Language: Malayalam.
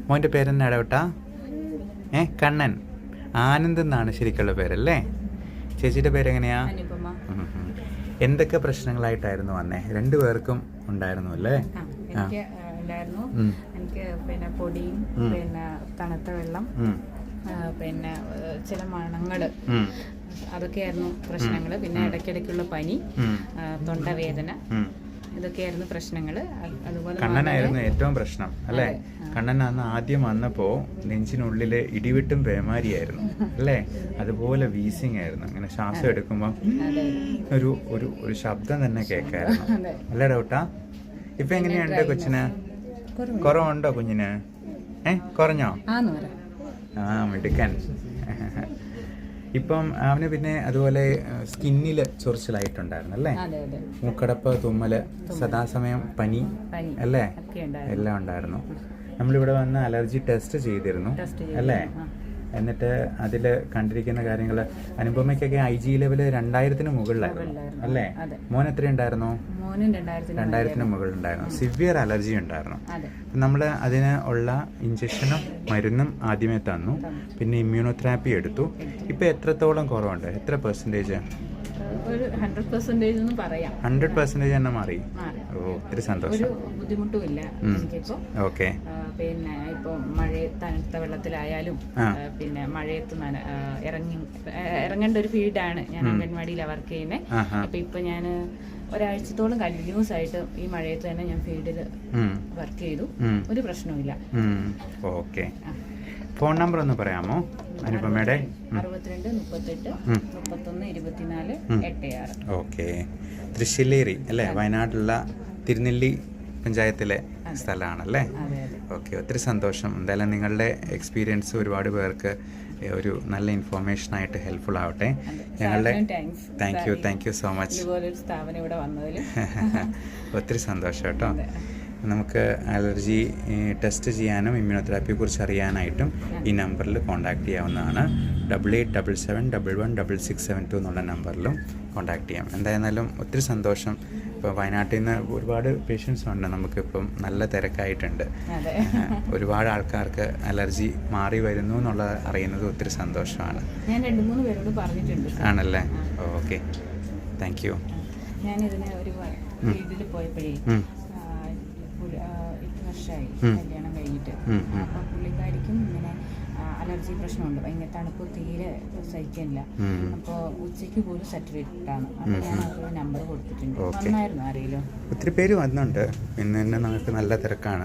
മോൻ്റെ പേരെന്നാ ഇടവട്ടാ? കണ്ണൻ. ആനന്ദ് എന്നാണ് ശരിക്കുള്ള പേരല്ലേ? ചേച്ചിയുടെ പേരെങ്ങനെയാ? എന്തൊക്കെ പ്രശ്നങ്ങളായിട്ടായിരുന്നു വന്നേ? രണ്ടുപേർക്കും ഉണ്ടായിരുന്നു അല്ലേ? എനിക്ക് പിന്നെ പൊടിയും പിന്നെ തണുത്ത വെള്ളം പിന്നെ ചില മണങ്ങള് അതൊക്കെയായിരുന്നു പ്രശ്നങ്ങള്. പിന്നെ ഇടയ്ക്കിടയ്ക്കുള്ള പനി, തൊണ്ടവേദന, ഇതൊക്കെയായിരുന്നു പ്രശ്നങ്ങള്. അതുപോലെ കണ്ണനായിരുന്നു ഏറ്റവും പ്രശ്നം അല്ലേ? കണ്ണൻ അന്ന് ആദ്യം വന്നപ്പോ നെഞ്ചിനുള്ളില് ഇടിവിട്ടും പേമാരിയായിരുന്നു അല്ലേ? അതുപോലെ വീസിങ് ആയിരുന്നു. ഇങ്ങനെ ശ്വാസം എടുക്കുമ്പോ ഒരു ഒരു ഒരു ശബ്ദം തന്നെ കേൾക്കായിരുന്നു അല്ലേ ഡൗട്ടാ? ഇപ്പൊ എങ്ങനെയുണ്ട് കൊച്ചിന്? കുറവുണ്ടോ കുഞ്ഞിന്? കുറഞ്ഞോ? മിടുക്കൻ. ഇപ്പം അവന് പിന്നെ അതുപോലെ സ്കിന്നില് ചൊറിച്ചിലായിട്ടുണ്ടായിരുന്നു അല്ലേ? മൂക്കടപ്പ്, തുമ്മല്, സദാസമയം പനി അല്ലേ? എല്ലാം ഉണ്ടായിരുന്നു. നമ്മളിവിടെ വന്ന് അലർജി ടെസ്റ്റ് ചെയ്തിരുന്നു അല്ലേ? എന്നിട്ട് അതിൽ കണ്ടിരിക്കുന്ന കാര്യങ്ങൾ, അനുപമയ്ക്കൊക്കെ IG ലെവല് 2000-ന് മുകളിലായിരുന്നു അല്ലേ? മോൻ എത്ര ഉണ്ടായിരുന്നു? 2000-ന് മുകളിലുണ്ടായിരുന്നു. സിവിയർ അലർജി ഉണ്ടായിരുന്നു. നമ്മൾ അതിന് ഉള്ള ഇഞ്ചക്ഷനും മരുന്നും ആദ്യമേ തന്നു. പിന്നെ ഇമ്മ്യൂണോതെറാപ്പി എടുത്തു. ഇപ്പൊ എത്രത്തോളം കുറവുണ്ട്? എത്ര പെർസെന്റേജ്? 100% തന്നെ മാറി. ഓ, ഒത്തിരി സന്തോഷം. ബുദ്ധിമുട്ടുമില്ല എനിക്കിപ്പോ. ഓക്കെ. പിന്നെ ഇപ്പൊ തണുത്ത വെള്ളത്തിലായാലും പിന്നെ മഴയത്ത് ഇറങ്ങേണ്ട ഒരു ഫീൽഡാണ്. ഞാൻ അംഗൻവാടിയിലാണ് വർക്ക് ചെയ്യുന്നത്. ഇപ്പൊ ഞാൻ ഒരാഴ്ചത്തോളം കണ്ടിന്യൂസ് ആയിട്ട് ഈ മഴയത്ത് തന്നെ ഞാൻ ഫീൽഡിൽ വർക്ക് ചെയ്തു. ഒരു പ്രശ്നവുമില്ല. ഓക്കെ. ഫോൺ നമ്പർ ഒന്ന് പറയാമോ അനുപമയുടെ? 62 38 31 24 86. ഓക്കെ. തൃശ്ശില്ലേരി അല്ലേ? വയനാട്ടിലുള്ള തിരുനെല്ലി പഞ്ചായത്തിലെ സ്ഥലമാണല്ലേ? ഓക്കെ. ഒത്തിരി സന്തോഷം. എന്തായാലും നിങ്ങളുടെ എക്സ്പീരിയൻസ് ഒരുപാട് പേർക്ക് ഒരു നല്ല ഇൻഫോർമേഷൻ ആയിട്ട് ഹെൽപ്ഫുൾ ആവട്ടെ. ഞങ്ങളുടെ താങ്ക് യു സോ മച്ച്. ഒത്തിരി സന്തോഷം കേട്ടോ. നമുക്ക് അലർജി ടെസ്റ്റ് ചെയ്യാനും ഇമ്മ്യൂണോതെറാപ്പിയെ കുറിച്ച് അറിയാനായിട്ടും ഈ നമ്പറിൽ കോൺടാക്ട് ചെയ്യാവുന്നതാണ്. 8877116672 എന്നുള്ള നമ്പറിലും കോൺടാക്ട് ചെയ്യാം. എന്തായിരുന്നാലും ഒത്തിരി സന്തോഷം. ഇപ്പോൾ വയനാട്ടിൽ നിന്ന് ഒരുപാട് പേഷ്യൻസ് ഉണ്ട്. നമുക്കിപ്പം നല്ല തിരക്കായിട്ടുണ്ട്. ഒരുപാട് ആൾക്കാർക്ക് അലർജി മാറി വരുന്നു എന്നുള്ളത് അറിയുന്നത് ഒത്തിരി സന്തോഷമാണ്. ഞാൻ 2-3 പേരോട് പറഞ്ഞിട്ടുണ്ട്. ആണല്ലേ? ഓക്കെ. Thank you. ഞാനിതിനെ ഒരു വീട്ടിൽ പോയപ്പോഴേ 8 വർഷമായി കല്യാണം കഴിഞ്ഞിട്ട്. അപ്പം പുള്ളിക്കാരിക്കും ഇങ്ങനെ അലർജി പ്രശ്നമുണ്ട്. ഭയങ്കര തണുപ്പ് തീരെ സഹിക്കില്ല. അപ്പോൾ ഉച്ചയ്ക്ക് പോലും സെറ്ററിട്ടാണ്. അപ്പോൾ ഞാൻ അവരുടെ നമ്പർ കൊടുത്തിട്ടുണ്ട്. വന്നായിരുന്നു ആരെങ്കിലും? ഒത്തിരി പേര് വന്നുണ്ട്. ഇന്ന് തന്നെ നമുക്ക് നല്ല തിരക്കാണ്.